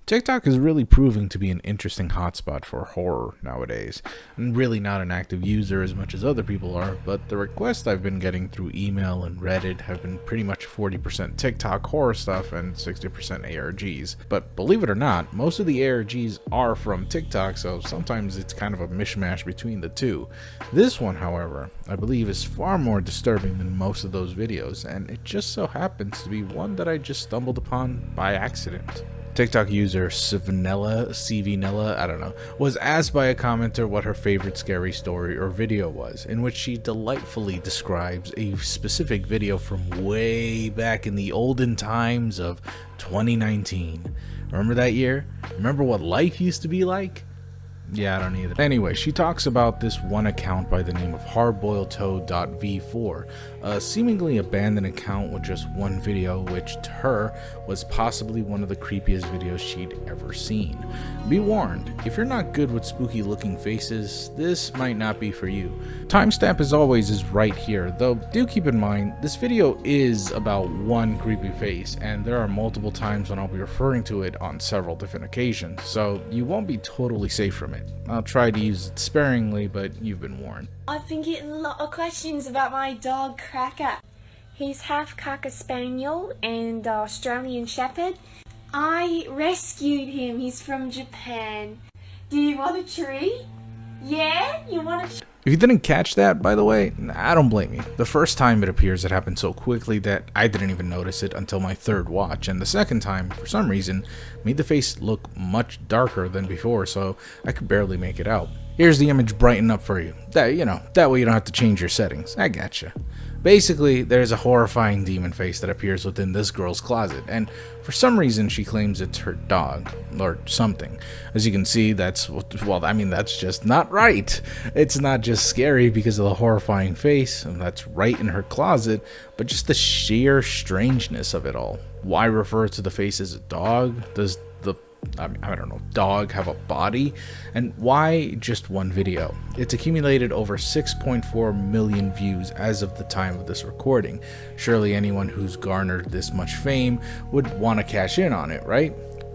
TikTok is really proving to be an interesting hotspot for horror nowadays. I'm really not an active user as much as other people are, but the requests I've been getting through email and Reddit have been pretty much 40% TikTok horror stuff and 60% ARGs. But believe it or not, most of the ARGs are from TikTok, so sometimes it's kind of a mishmash between the two. This one, however, I believe is far more disturbing than most of those videos, and it just so happens to be one that I just stumbled upon by accident. TikTok user Cvnella, I don't know, was asked by a commenter what her favorite scary story or video was, in which she delightfully describes a specific video from way back in the olden times of 2019. Remember that year? Remember what life used to be like? Yeah, I don't either. Anyway, she talks about this one account by the name of Hardboiledtoe.v4, a seemingly abandoned account with just one video, which to her was possibly one of the creepiest videos she'd ever seen. Be warned, if you're not good with spooky looking faces, this might not be for you. Timestamp as always is right here, though do keep in mind, this video is about one creepy face, and there are multiple times when I'll be referring to it on several different occasions, so you won't be totally safe from it. I'll try to use it sparingly, but you've been warned. I've been getting a lot of questions about my dog Cracker. He's half Cocker Spaniel and Australian Shepherd. I rescued him. He's from Japan. Do you want a tree? Yeah? You want a tree? If you didn't catch that, by the way, I don't blame you. The first time it appears, it happened so quickly that I didn't even notice it until my third watch, and the second time, for some reason, made the face look much darker than before, so I could barely make it out. Here's the image brighten up for you. That way you don't have to change your settings. I gotcha. Basically, there's a horrifying demon face that appears within this girl's closet, and for some reason she claims it's her dog, or something. As you can see, that's just not right. It's not just scary because of the horrifying face, and that's right in her closet, but just the sheer strangeness of it all. Why refer to the face as a dog? Does I don't know, dog have a body? And why just one video? It's accumulated over 6.4 million views as of the time of this recording. Surely anyone who's garnered this much fame would want to cash in on it, right?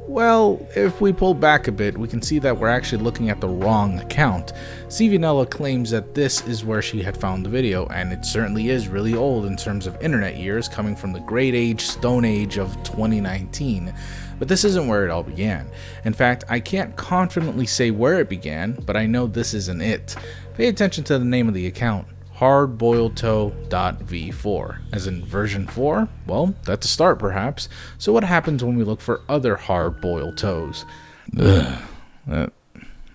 Well, if we pull back a bit, we can see that we're actually looking at the wrong account. Cvnella claims that this is where she had found the video, and it certainly is really old in terms of internet years, coming from the great age, stone age of 2019. But this isn't where it all began. In fact, I can't confidently say where it began, but I know this isn't it. Pay attention to the name of the account. Hardboiledtoe.v4, as in version 4? Well, that's a start perhaps. So what happens when we look for other hard-boiled toes? Ugh, that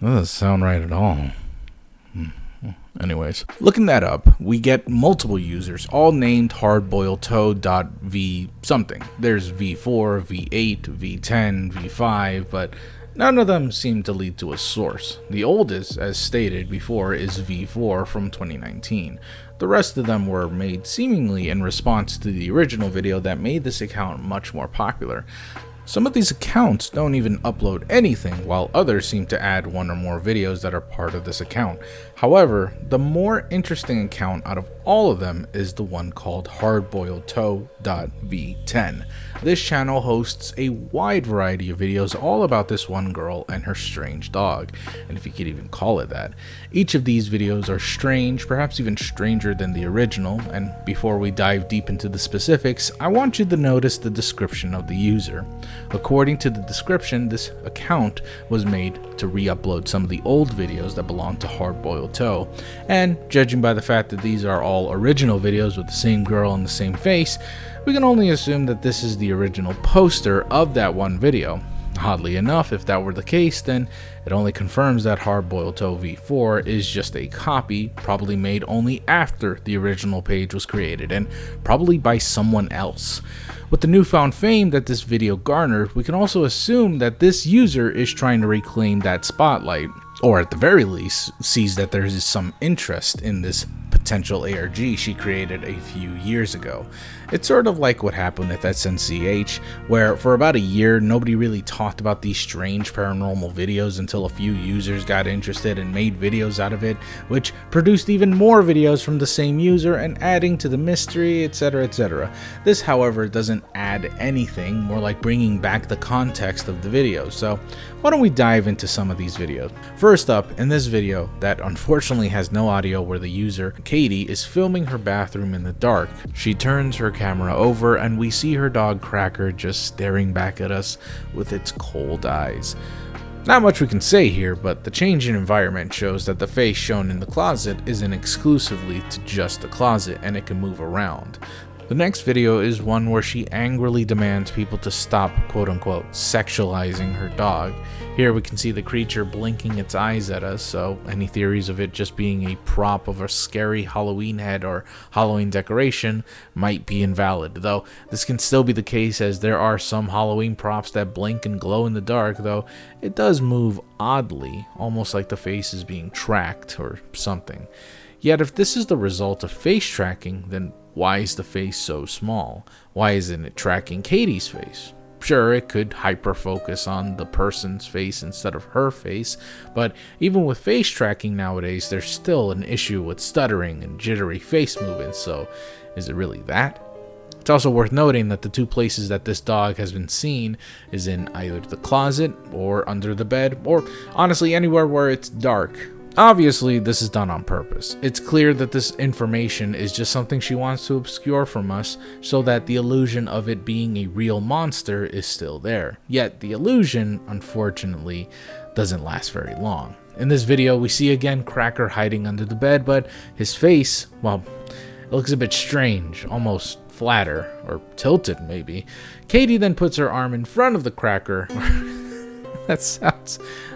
doesn't sound right at all. Anyways, looking that up, we get multiple users, all named hardboiledtoe.v something. There's V4, V8, V10, V5, but none of them seem to lead to a source. The oldest, as stated before, is V4 from 2019. The rest of them were made seemingly in response to the original video that made this account much more popular. Some of these accounts don't even upload anything, while others seem to add one or more videos that are part of this account. However, the more interesting account out of all of them is the one called hardboiledtoe.v10. This channel hosts a wide variety of videos all about this one girl and her strange dog, and if you could even call it that. Each of these videos are strange, perhaps even stranger than the original, and before we dive deep into the specifics, I want you to notice the description of the user. According to the description, this account was made to re-upload some of the old videos that belong to Hardboiledtoe, and judging by the fact that these are all original videos with the same girl and the same face, we can only assume that this is the original poster of that one video. Oddly enough, if that were the case, then it only confirms that Hardboiledtoe v4 is just a copy, probably made only after the original page was created, and probably by someone else. With the newfound fame that this video garnered, we can also assume that this user is trying to reclaim that spotlight, or at the very least, sees that there is some interest in this potential ARG she created a few years ago. It's sort of like what happened with SNCH, where for about a year nobody really talked about these strange paranormal videos until a few users got interested and made videos out of it, which produced even more videos from the same user and adding to the mystery, etc, etc. This, however, doesn't add anything, more like bringing back the context of the video, so why don't we dive into some of these videos. First up, in this video that unfortunately has no audio, where the user, Katie, is filming her bathroom in the dark. She turns her camera over and we see her dog Cracker just staring back at us with its cold eyes. Not much we can say here, but the change in environment shows that the face shown in the closet isn't exclusively to just the closet and it can move around. The next video is one where she angrily demands people to stop quote-unquote sexualizing her dog. Here we can see the creature blinking its eyes at us, so any theories of it just being a prop of a scary Halloween head or Halloween decoration might be invalid, though this can still be the case as there are some Halloween props that blink and glow in the dark, though it does move oddly, almost like the face is being tracked or something. Yet if this is the result of face tracking, then why is the face so small? Why isn't it tracking Katie's face? Sure, it could hyper-focus on the person's face instead of her face, but even with face tracking nowadays, there's still an issue with stuttering and jittery face movements, so is it really that? It's also worth noting that the two places that this dog has been seen is in either the closet or under the bed, or honestly anywhere where it's dark. Obviously, this is done on purpose. It's clear that this information is just something she wants to obscure from us so that the illusion of it being a real monster is still there. Yet the illusion, unfortunately, doesn't last very long. In this video, we see again Cracker hiding under the bed, but his face, well, it looks a bit strange, almost flatter, or tilted maybe. Katie then puts her arm in front of the Cracker.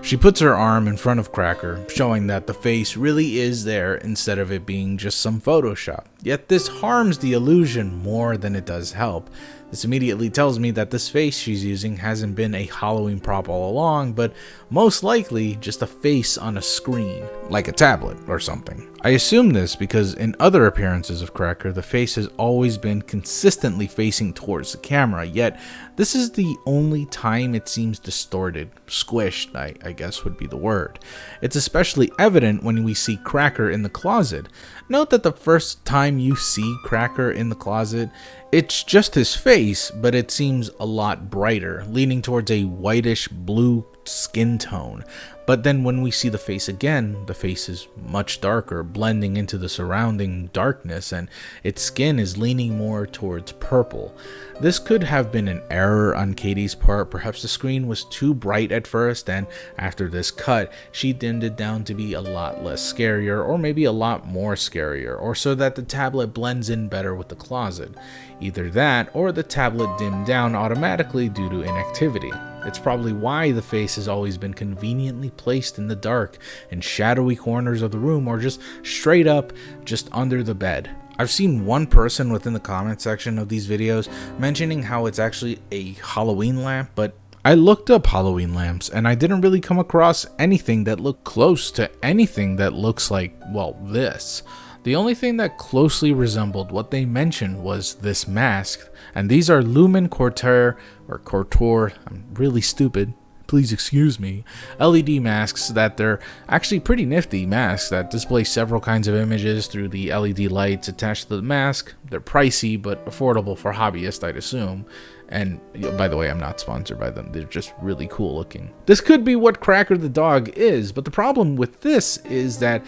She puts her arm in front of Cracker, showing that the face really is there instead of it being just some Photoshop. Yet this harms the illusion more than it does help. This immediately tells me that this face she's using hasn't been a Halloween prop all along, but most likely just a face on a screen, like a tablet or something. I assume this because in other appearances of Cracker, the face has always been consistently facing towards the camera, yet this is the only time it seems distorted, squished, I guess would be the word. It's especially evident when we see Cracker in the closet. Note that the first time you see Cracker in the closet, it's just his face, but it seems a lot brighter, leaning towards a whitish blue skin tone. But then when we see the face again, the face is much darker, blending into the surrounding darkness, and its skin is leaning more towards purple. This could have been an error on Katie's part. Perhaps the screen was too bright at first, and after this cut, she dimmed it down to be a lot less scarier, or maybe a lot more scarier, or so that the tablet blends in better with the closet. Either that, or the tablet dimmed down automatically due to inactivity. It's probably why the face has always been conveniently placed in the dark and shadowy corners of the room, or just straight up just under the bed. I've seen one person within the comment section of these videos mentioning how it's actually a Halloween lamp, but I looked up Halloween lamps and I didn't really come across anything that looked close to anything that looks like, well, this. The only thing that closely resembled what they mentioned was this mask, and these are Lumen Cortair, or Cortor, I'm really stupid, please excuse me, LED masks that they're actually pretty nifty masks that display several kinds of images through the LED lights attached to the mask. They're pricey but affordable for hobbyists, I'd assume. And by the way, I'm not sponsored by them. They're just really cool looking. This could be what Cracker the dog is, but the problem with this is that,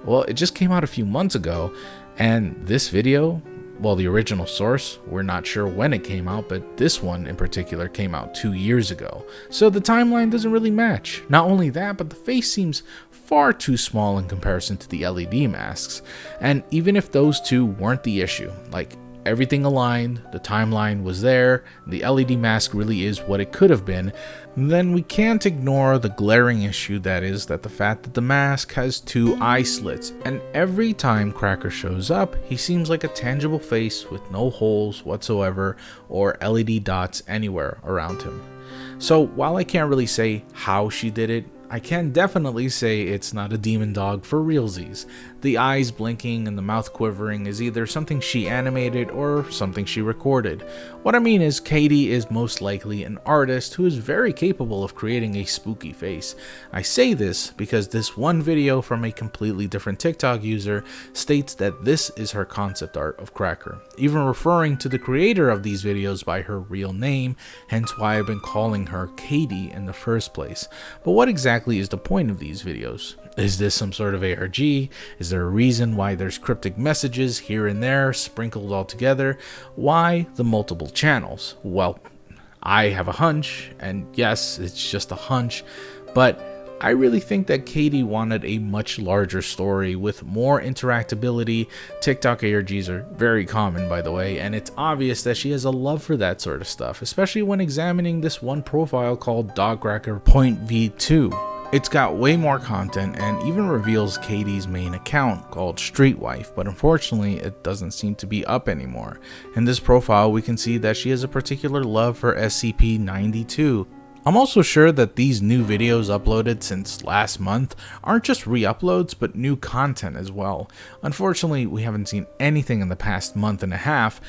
well, it just came out a few months ago, and this video, well, the original source, we're not sure when it came out, but this one in particular came out 2 years ago. So the timeline doesn't really match. Not only that, but the face seems far too small in comparison to the LED masks. And even if those two weren't the issue, like everything aligned, the timeline was there, the LED mask really is what it could have been, then we can't ignore the glaring issue that is that the fact that the mask has 2 eye slits, and every time Cracker shows up, he seems like a tangible face with no holes whatsoever or LED dots anywhere around him. So while I can't really say how she did it, I can definitely say it's not a demon dog for realsies. The eyes blinking and the mouth quivering is either something she animated or something she recorded. What I mean is Katie is most likely an artist who is very capable of creating a spooky face. I say this because this one video from a completely different TikTok user states that this is her concept art of Cracker, even referring to the creator of these videos by her real name, hence why I've been calling her Katie in the first place. But what exactly is the point of these videos? Is this some sort of ARG? Is there a reason why there's cryptic messages here and there sprinkled all together? Why the multiple channels? Well, I have a hunch, and yes, it's just a hunch, but I really think that Katie wanted a much larger story with more interactability. TikTok ARGs are very common, by the way, and it's obvious that she has a love for that sort of stuff, especially when examining this one profile called dogcracker.v2. It's got way more content and even reveals Katie's main account called Streetwife, but unfortunately it doesn't seem to be up anymore. In this profile we can see that she has a particular love for SCP-92. I'm also sure that these new videos uploaded since last month aren't just re-uploads but new content as well. Unfortunately, we haven't seen anything in the past month and a half.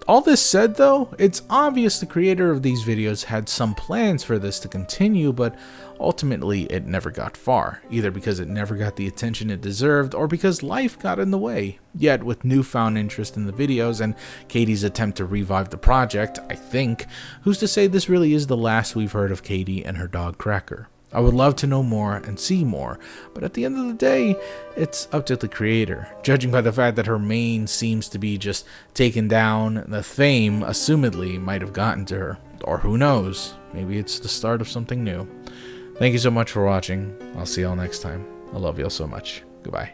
All this said though, it's obvious the creator of these videos had some plans for this to continue, but ultimately it never got far, either because it never got the attention it deserved or because life got in the way. Yet with newfound interest in the videos and Katie's attempt to revive the project, I think, who's to say this really is the last we've heard of Katie and her dog Cracker? I would love to know more and see more, but at the end of the day, it's up to the creator. Judging by the fact that her main seems to be just taken down, the fame, assumedly, might have gotten to her. Or who knows, maybe it's the start of something new. Thank you so much for watching. I'll see y'all next time. I love y'all so much. Goodbye.